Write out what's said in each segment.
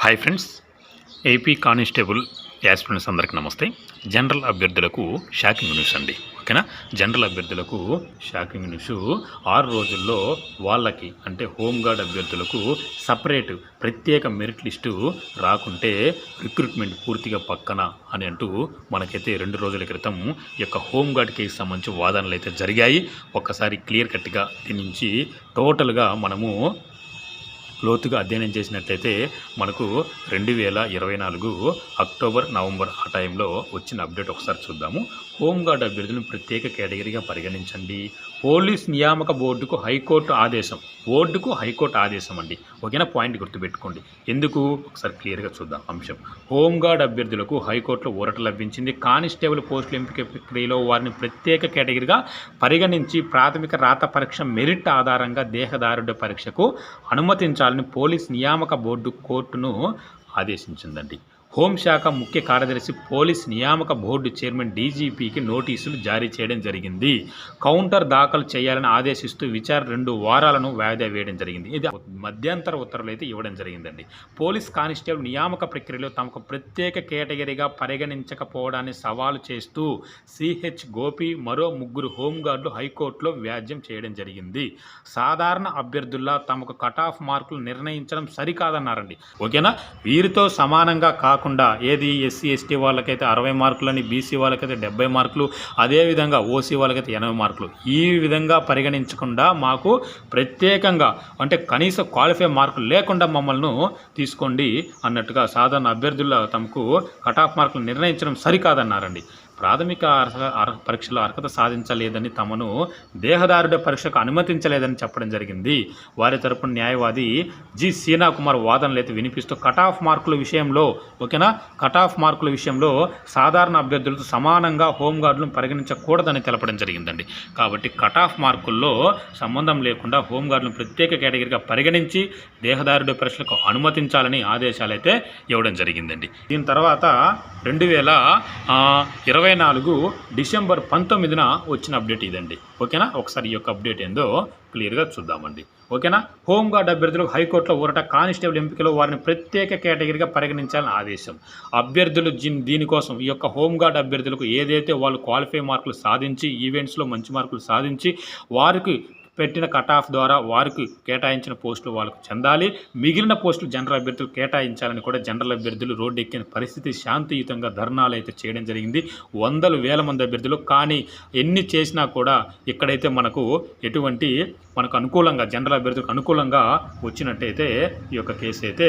Hi friends, AP constable aspirants అందరికీ నమస్తే. General అభ్యర్థులకు షాకింగ్ న్యూస్ అండి. ఓకేనా, జనరల్ అభ్యర్థులకు షాకింగ్ న్యూస్. 6 రోజుల్లో వాళ్ళకి అంటే హోంగార్డ్ అభ్యర్థులకు సపరేట్ ప్రత్యేక మెరిట్ లిస్టు రాకుంటే రిక్రూట్మెంట్ పూర్తిగా పక్కన అని అంటూ మనకైతే 2 రోజుల క్రితం ఈ యొక్క హోంగార్డ్ కేసు సంబంధించి వాదనలు అయితే జరిగాయి. ఒక్కసారి క్లియర్ కట్గా దీని నుంచి టోటల్గా మనము లోతుగా అధ్యయనం చేసినట్లయితే మనకు 2024 అక్టోబర్ నవంబర్ ఆ టైంలో వచ్చిన అప్డేట్ ఒకసారి చూద్దాము. హోంగార్డ్ అభ్యర్థులను ప్రత్యేక కేటగిరీగా పరిగణించండి. పోలీస్ నియామక బోర్డుకు హైకోర్టు ఆదేశం. బోర్డుకు హైకోర్టు ఆదేశం అండి. ఓకేనా, పాయింట్ గుర్తుపెట్టుకోండి. ఎందుకు ఒకసారి క్లియర్గా చూద్దాం అంశం. హోంగార్డ్ అభ్యర్థులకు హైకోర్టులో ఊరట లభించింది. కానిస్టేబుల్ పోస్టుల ఎంపిక ప్రక్రియలో వారిని ప్రత్యేక కేటగిరీగా పరిగణించి ప్రాథమిక రాత పరీక్ష మెరిట్ ఆధారంగా దేహదారుఢ్య పరీక్షకు అనుమతించాలని పోలీస్ నియామక బోర్డు కోర్టును ఆదేశించిందండి. హోంశాఖ ముఖ్య కార్యదర్శి పోలీస్ నియామక బోర్డు చైర్మన్ డీజీపీకి నోటీసులు జారీ చేయడం జరిగింది. కౌంటర్ దాఖలు చేయాలని ఆదేశిస్తూ విచారణ 2 వారాలను వాయిదా వేయడం జరిగింది. ఇది మధ్యంతర ఉత్తర్వులు అయితే ఇవ్వడం జరిగిందండి. పోలీస్ కానిస్టేబుల్ నియామక ప్రక్రియలో తమకు ప్రత్యేక కేటగిరీగా పరిగణించకపోవడాన్ని సవాలు చేస్తూ సిహెచ్ గోపి మరో 3 హోంగార్డులు హైకోర్టులో వ్యాజ్యం చేయడం జరిగింది. సాధారణ అభ్యర్థుల్లా తమకు కటాఫ్ మార్కులు నిర్ణయించడం సరికాదన్నారండి. ఓకేనా, వీరితో సమానంగా కాకుండా ఏది ఎస్సీ ఎస్టీ వాళ్ళకైతే 60 మార్కులని, బీసీ వాళ్ళకైతే 70 మార్కులు, అదేవిధంగా ఓసీ వాళ్ళకైతే 80 మార్కులు, ఈ విధంగా పరిగణించకుండా మాకు ప్రత్యేకంగా అంటే కనీస క్వాలిఫై మార్కులు లేకుండా మమ్మల్ని తీసుకోండి అన్నట్టుగా సాధారణ అభ్యర్థుల తమకు కటాఫ్ మార్కులు నిర్ణయించడం సరికాదన్నారండి. ప్రాథమిక పరీక్షలో అర్హత సాధించలేదని, తమను దేహదారుఢ్య పరీక్షకు అనుమతించలేదని చెప్పడం జరిగింది. వారి తరపున న్యాయవాది జి సీనా కుమార్ వాదనలు అయితే వినిపిస్తూ కటాఫ్ మార్కుల విషయంలో ఓకేనా, కటాఫ్ మార్కుల విషయంలో సాధారణ అభ్యర్థులతో సమానంగా హోంగార్డులను పరిగణించకూడదని తెలపడం జరిగిందండి. కాబట్టి కటాఫ్ మార్కుల్లో సంబంధం లేకుండా హోంగార్డులను ప్రత్యేక కేటగిరీగా పరిగణించి దేహదారుఢ్య పరీక్షలకు అనుమతించాలని ఆదేశాలు అయితే ఇవ్వడం జరిగిందండి. దీని తర్వాత 2024 డిసెంబర్ 19న వచ్చిన అప్డేట్ ఇదండి. ఓకేనా, ఒకసారి ఈ యొక్క అప్డేట్ ఏందో క్లియర్గా చూద్దామండి. ఓకేనా, హోంగార్డ్ అభ్యర్థులకు హైకోర్టులో ఊరట. కానిస్టేబుల్ ఎంపికలో వారిని ప్రత్యేక కేటగిరీగా పరిగణించాలని ఆదేశం. అభ్యర్థులు దీనికోసం ఈ యొక్క హోంగార్డ్ అభ్యర్థులకు ఏదైతే వాళ్ళు క్వాలిఫై మార్కులు సాధించి ఈవెంట్స్లో మంచి మార్కులు సాధించి వారికి పెట్టిన కట్ ఆఫ్ ద్వారా వారికి కేటాయించిన పోస్టులు వాళ్ళకు చెందాలి. మిగిలిన పోస్టులు జనరల్ అభ్యర్థులు కేటాయించాలని కూడా జనరల్ అభ్యర్థులు రోడ్డు ఎక్కిన పరిస్థితి, శాంతియుతంగా ధర్నాలు అయితే చేయడం జరిగింది. వందలు వేల మంది అభ్యర్థులు. కానీ ఎన్ని చేసినా కూడా ఇక్కడైతే మనకు అనుకూలంగా జనరల్ అభ్యర్థులకు అనుకూలంగా వచ్చినట్టయితే ఈ యొక్క కేసు అయితే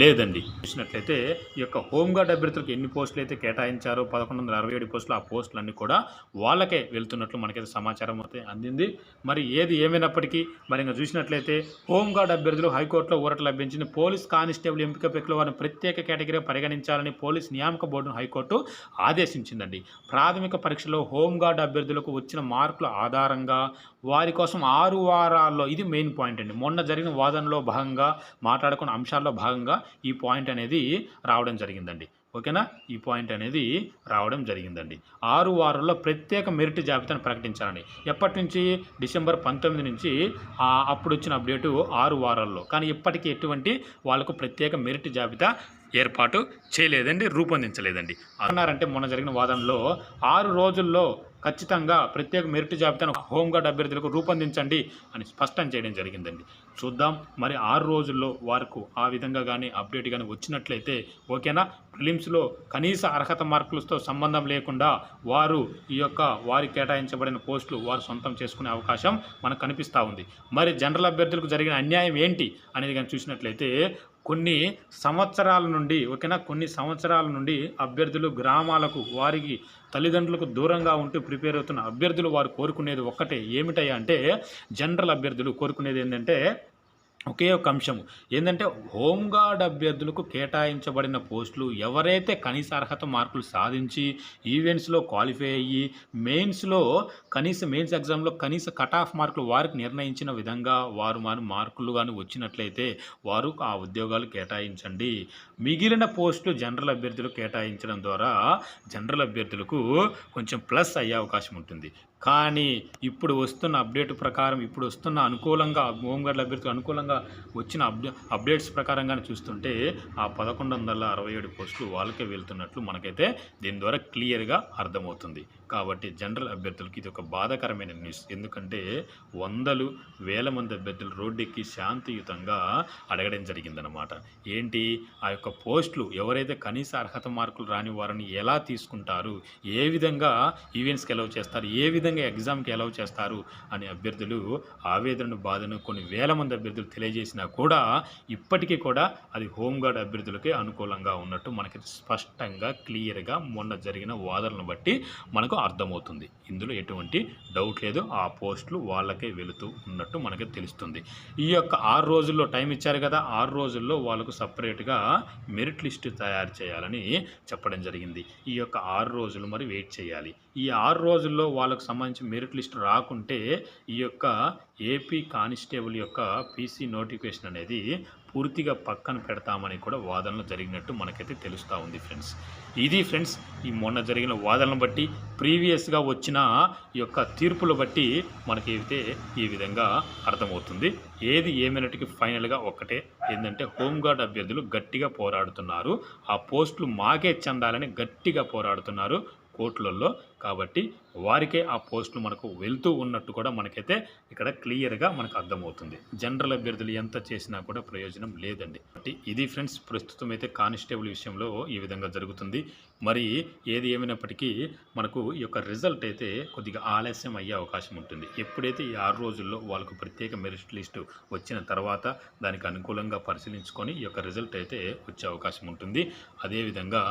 లేదండి. చూసినట్లయితే ఈ యొక్క హోంగార్డ్ అభ్యర్థులకు ఎన్ని పోస్టులు అయితే కేటాయించారో 1167 పోస్టులు, ఆ పోస్టులన్నీ కూడా వాళ్ళకే వెళ్తున్నట్లు మనకైతే సమాచారం అయితే అందింది. మరి ఏది ఏమైనప్పటికీ మరి ఇంకా చూసినట్లయితే హోంగార్డ్ అభ్యర్థులు హైకోర్టులో ఊరట లభించింది. పోలీస్ కానిస్టేబుల్ ఎంపిక ప్రక్రియలో వారిని ప్రత్యేక కేటగిరీగా పరిగణించాలని పోలీస్ నియామక బోర్డును హైకోర్టు ఆదేశించిందండి. ప్రాథమిక పరీక్షలో హోంగార్డ్ అభ్యర్థులకు వచ్చిన మార్కుల ఆధారంగా వారి కోసం 6 వారాల్లో, ఇది మెయిన్ పాయింట్ అండి, మొన్న జరిగిన వాదనలో భాగంగా మాట్లాడుకున్న అంశాల్లో భాగంగా ఈ పాయింట్ అనేది రావడం జరిగిందండి. ఓకేనా, ఈ పాయింట్ అనేది రావడం జరిగిందండి. 6 వారాల్లో ప్రత్యేక మెరిట్ జాబితాను ప్రకటించాలని. ఎప్పటి నుంచి? డిసెంబర్ 19 నుంచి అప్పుడు వచ్చిన అప్డేటు 6 వారాల్లో. కానీ ఇప్పటికీ ఎటువంటి వాళ్ళకు ప్రత్యేక మెరిట్ జాబితా ఏర్పాటు చేయలేదండి, రూపొందించలేదండి. అన్నారంటే మొన్న జరిగిన వాదనలో 6 రోజుల్లో ఖచ్చితంగా ప్రత్యేక మెరిట్ జాబితాను హోంగార్డ్ అభ్యర్థులకు రూపొందించండి అని స్పష్టం చేయడం జరిగిందండి. చూద్దాం మరి 6 రోజుల్లో వారికి ఆ విధంగా కానీ అప్డేట్ కానీ వచ్చినట్లయితే ఓకేనా. ప్రిలిమ్స్లో కనీస అర్హత మార్కులతో సంబంధం లేకుండా వారికి కేటాయించబడిన పోస్టులు వారు సొంతం చేసుకునే అవకాశం మనకు కనిపిస్తూ ఉంది. మరి జనరల్ అభ్యర్థులకు జరిగిన అన్యాయం ఏంటి అనేది కానీ చూసినట్లయితే కొన్ని సంవత్సరాల నుండి అభ్యర్థులు గ్రామాలకు వారికి తల్లిదండ్రులకు దూరంగా ఉంటూ ప్రిపేర్ అవుతున్న అభ్యర్థులు వారు కోరుకునేది ఒక్కటే, ఏమిటయ్యా అంటే జనరల్ అభ్యర్థులు కోరుకునేది ఏంటంటే ఒకే ఒక అంశము ఏంటంటే హోంగార్డ్ అభ్యర్థులకు కేటాయించబడిన పోస్టులు ఎవరైతే కనీస అర్హత మార్కులు సాధించి ఈవెంట్స్లో క్వాలిఫై అయ్యి మెయిన్స్ ఎగ్జామ్లో కనీస కట్ ఆఫ్ మార్కులు వారికి నిర్ణయించిన విధంగా వారు మార్కులు కానీ వచ్చినట్లయితే వారు ఆ ఉద్యోగాలు కేటాయించండి. మిగిలిన పోస్టులు జనరల్ అభ్యర్థులు కేటాయించడం ద్వారా జనరల్ అభ్యర్థులకు కొంచెం ప్లస్ అయ్యే అవకాశం ఉంటుంది. కానీ ఇప్పుడు వస్తున్న అప్డేట్ ప్రకారం ఇప్పుడు వస్తున్న అనుకూలంగా హోంగార్డుల అభ్యర్థులకు అనుకూలంగా వచ్చిన అప్డేట్స్ ప్రకారంగానే చూస్తుంటే ఆ 1167 పోస్టులు వాళ్ళకే వెళ్తున్నట్లు మనకైతే దీని ద్వారా క్లియర్గా అర్థమవుతుంది. కాబట్టి జనరల్ అభ్యర్థులకి ఇది ఒక బాధాకరమైన న్యూస్. ఎందుకంటే వందలు వేల మంది అభ్యర్థులు రోడ్డెక్కి శాంతియుతంగా అడగడం జరిగిందనమాట. ఏంటి ఆ యొక్క పోస్టులు ఎవరైతే కనీస అర్హత మార్కులు రాని వారిని ఎలా తీసుకుంటారు, ఏ విధంగా ఈవెంట్స్కి అలౌ చేస్తారు, ఏ విధంగా ఎగ్జామ్కి అలౌ చేస్తారు అని అభ్యర్థులు ఆవేదనను బాధను కొన్ని వేల మంది అభ్యర్థులు తెలియజేసినా కూడా ఇప్పటికీ కూడా అది హోంగార్డ్ అభ్యర్థులకే అనుకూలంగా ఉన్నట్టు మనకి స్పష్టంగా క్లియర్గా మొన్న జరిగిన వాదనలను బట్టి మనకు అర్థమవుతుంది. ఇందులో ఎటువంటి డౌట్ లేదు. ఆ పోస్టులు వాళ్ళకే వెళుతూ ఉన్నట్టు మనకి తెలుస్తుంది. ఈ యొక్క 6 రోజుల్లో టైం ఇచ్చారు కదా, 6 రోజుల్లో వాళ్ళకు సపరేట్గా మెరిట్ లిస్ట్ తయారు చేయాలని చెప్పడం జరిగింది. ఈ యొక్క 6 రోజులు మరి వెయిట్ చేయాలి. ఈ 6 రోజుల్లో వాళ్ళకు సంబంధించి మెరిట్ లిస్ట్ రాకుంటే ఈ యొక్క ఏపీ కానిస్టేబుల్ యొక్క పీసీ నోటిఫికేషన్ అనేది పూర్తిగా పక్కన పెడతామని కూడా వాదనలు జరిగినట్టు మనకైతే తెలుస్తూ ఉంది ఫ్రెండ్స్. ఇది ఫ్రెండ్స్ ఈ మొన్న జరిగిన వాదనలను బట్టి ప్రీవియస్గా వచ్చిన ఈ యొక్క తీర్పులు బట్టి మనకైతే ఈ విధంగా అర్థమవుతుంది. ఏది ఏమైనట్టుకి ఫైనల్గా ఒక్కటే ఏంటంటే హోంగార్డ్ అభ్యర్థులు గట్టిగా పోరాడుతున్నారు. ఆ పోస్టులు మాకే చెందాలని గట్టిగా పోరాడుతున్నారు కోర్టులలో. కాబట్టి వారికే ఆ పోస్టులు మనకు వెళ్తూ ఉన్నట్టు కూడా మనకైతే ఇక్కడ క్లియర్గా మనకు అర్థమవుతుంది. జనరల్ అభ్యర్థులు ఎంత చేసినా కూడా ప్రయోజనం లేదండి. కాబట్టి ఇది ఫ్రెండ్స్ ప్రస్తుతం అయితే కానిస్టేబుల్ విషయంలో ఈ విధంగా జరుగుతుంది. మరి ఏది ఏమైనప్పటికీ మనకు ఈ యొక్క రిజల్ట్ అయితే కొద్దిగా ఆలస్యం అయ్యే అవకాశం ఉంటుంది. ఎప్పుడైతే ఈ 6 రోజుల్లో వాళ్ళకు ప్రత్యేక మెరిట్ లిస్టు వచ్చిన తర్వాత దానికి అనుకూలంగా పరిశీలించుకొని ఈ యొక్క రిజల్ట్ అయితే వచ్చే అవకాశం ఉంటుంది. అదేవిధంగా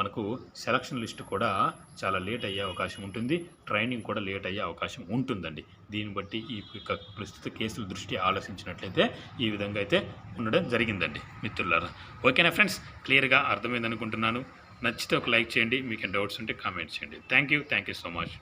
మనకు సెలక్షన్ లిస్టు కూడా చాలా లేట్ అయ్యే అవకాశం ఉంటుంది. ట్రైనింగ్ కూడా లేట్ అయ్యే అవకాశం ఉంటుందండి. దీన్ని బట్టి ఈ ప్రస్తుత కేసుల దృష్టి ఆలోచించినట్లయితే ఈ విధంగా అయితే ఉండడం జరిగిందండి మిత్రులారా. ఓకేనా ఫ్రెండ్స్, క్లియర్గా అర్థమైంది అనుకుంటున్నాను. నచ్చితే ఒక లైక్ చేయండి, మీకు డౌట్స్ ఉంటే కామెంట్ చేయండి. Thank you so much.